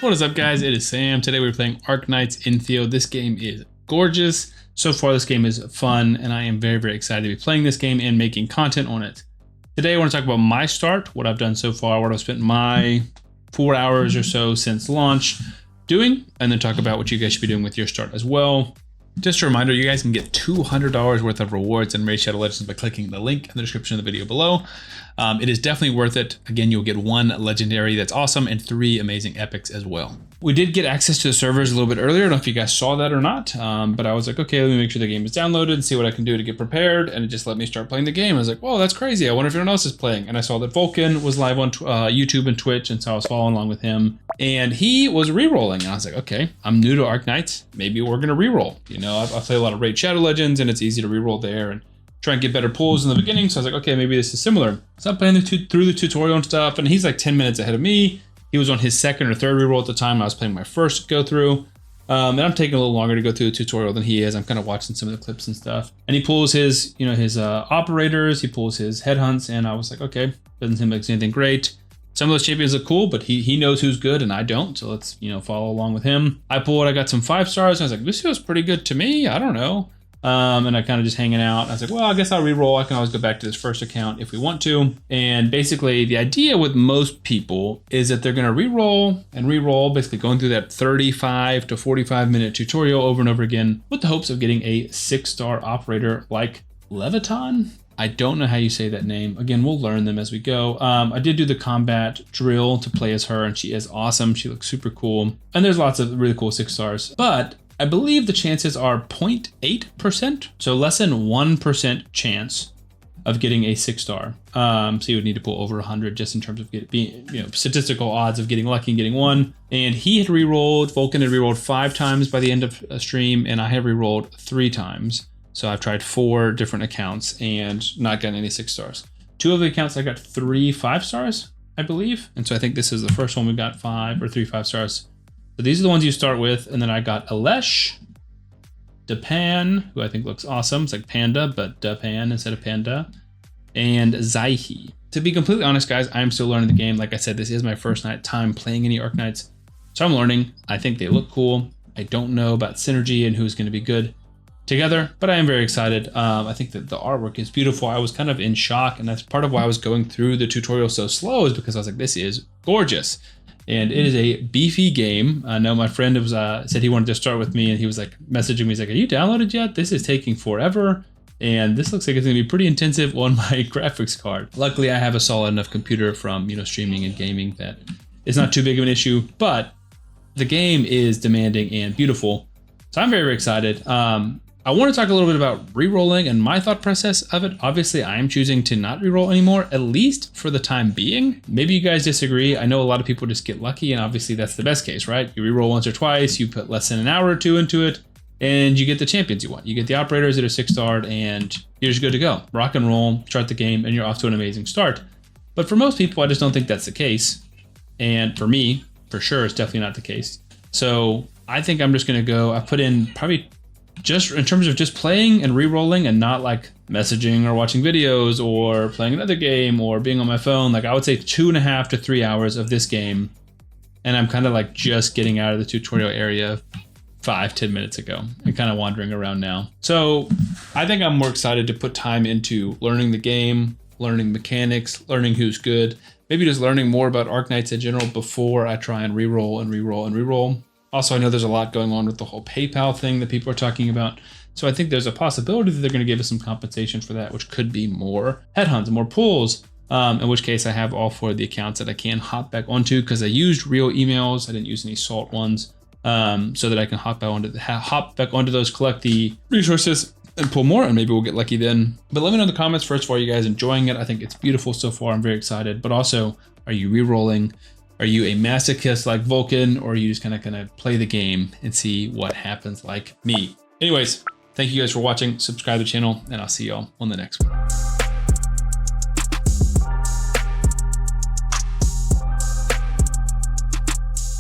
What is up, guys? It is Sam. Today we're playing Arknights Endfield. This game is gorgeous. So far, this game is fun, and I am very, very excited to be playing this game and making content on it. Today, I want to talk about my start, what I've done so far, what I've spent my 4 hours or so since launch doing, and then talk about what you guys should be doing with your start as well. Just a reminder, you guys can get $200 worth of rewards in Raid Shadow Legends by clicking the link in the description of the video below. It is definitely worth it. Again, you'll get 1 legendary that's awesome and 3 amazing epics as well. We did get access to the servers a little bit earlier. I don't know if you guys saw that or not, but I was like, okay, let me make sure the game is downloaded and see what I can do to get prepared. And it just let me start playing the game. I was like, whoa, that's crazy. I wonder if anyone else is playing. And I saw that Vulcan was live on YouTube and Twitch, and so I was following along with him. And he was re-rolling, and I was like, okay, I'm new to Arknights. Maybe we're gonna re-roll. You know, I play a lot of Raid Shadow Legends, and it's easy to re-roll there and try and get better pulls in the beginning. So I was like, okay, maybe this is similar. So I'm playing through the tutorial and stuff, and he's like 10 minutes ahead of me. He was on his second or third reroll at the time. I was playing my first go through. And I'm taking a little longer to go through the tutorial than he is. I'm kind of watching some of the clips and stuff. And he pulls his, his operators, he pulls his headhunts, and I was like, okay, doesn't seem like it's anything great. Some of those champions look cool, but he knows who's good and I don't. So let's, follow along with him. I got some 5 stars. And I was like, this feels pretty good to me. I don't know. And I kind of just hanging out. I was like, well, I guess I'll re-roll. I can always go back to this first account if we want to. And basically the idea with most people is that they're going to re-roll and re-roll, basically going through that 35 to 45 minute tutorial over and over again with the hopes of getting a 6-star operator like Leviton. I don't know how you say that name. Again, we'll learn them as we go. I did do the combat drill to play as her, and she is awesome. She looks super cool. And there's lots of really cool 6 stars. But I believe the chances are 0.8%, so less than 1% chance of getting a 6-star. So you would need to pull over 100 just in terms of being, statistical odds of getting lucky and getting 1. And he had re-rolled, Vulcan had re-rolled 5 times by the end of a stream, and I have re-rolled 3 times. So I've tried 4 different accounts and not gotten any 6 stars. 2 of the accounts I got 3 5 stars, I believe. And so I think this is the first one we got 5 or 3 5 stars. So these are the ones you start with, and then I got Alesh, Depan, who I think looks awesome. It's like Panda, but Depan instead of Panda, and Zaihi. To be completely honest, guys, I'm still learning the game. Like I said, this is my first time playing any Arknights, so I'm learning. I think they look cool. I don't know about synergy and who's going to be good together, but I am very excited. I think that the artwork is beautiful. I was kind of in shock, and that's part of why I was going through the tutorial so slow, is because I was like, this is gorgeous. And it is a beefy game. I know my friend was said he wanted to start with me, and he was like messaging me. He's like, "Are you downloaded yet? This is taking forever, and this looks like it's gonna be pretty intensive on my graphics card." Luckily, I have a solid enough computer from streaming and gaming that it's not too big of an issue. But the game is demanding and beautiful, so I'm very, very excited. I want to talk a little bit about re-rolling and my thought process of it. Obviously, I am choosing to not re-roll anymore, at least for the time being. Maybe you guys disagree. I know a lot of people just get lucky, and obviously that's the best case, right? You re-roll once or twice, you put less than an hour or 2 into it, and you get the champions you want. You get the operators that are 6-starred, and you're just good to go. Rock and roll, start the game, and you're off to an amazing start. But for most people, I just don't think that's the case. And for me, for sure, it's definitely not the case. So I think I'm just going to go, I put in probably just in terms of just playing and re-rolling and not like messaging or watching videos or playing another game or being on my phone, like I would say 2.5 to 3 hours of this game. And I'm kind of like just getting out of the tutorial area 5-10 minutes ago and kind of wandering around now. So I think I'm more excited to put time into learning the game, learning mechanics, learning who's good, maybe just learning more about Arknights in general before I try and re-roll and re-roll and re-roll. Also, I know there's a lot going on with the whole PayPal thing that people are talking about. So I think there's a possibility that they're going to give us some compensation for that, which could be more headhunts, more pulls, in which case I have all 4 of the accounts that I can hop back onto because I used real emails. I didn't use any salt ones, so that I can hop back onto those, collect the resources, and pull more, and maybe we'll get lucky then. But let me know in the comments first of all, you guys enjoying it? I think it's beautiful so far. I'm very excited. But also, are you re-rolling? Are you a masochist like Vulcan, or are you just kind of gonna play the game and see what happens like me? Anyways, thank you guys for watching. Subscribe to the channel, and I'll see y'all on the next one.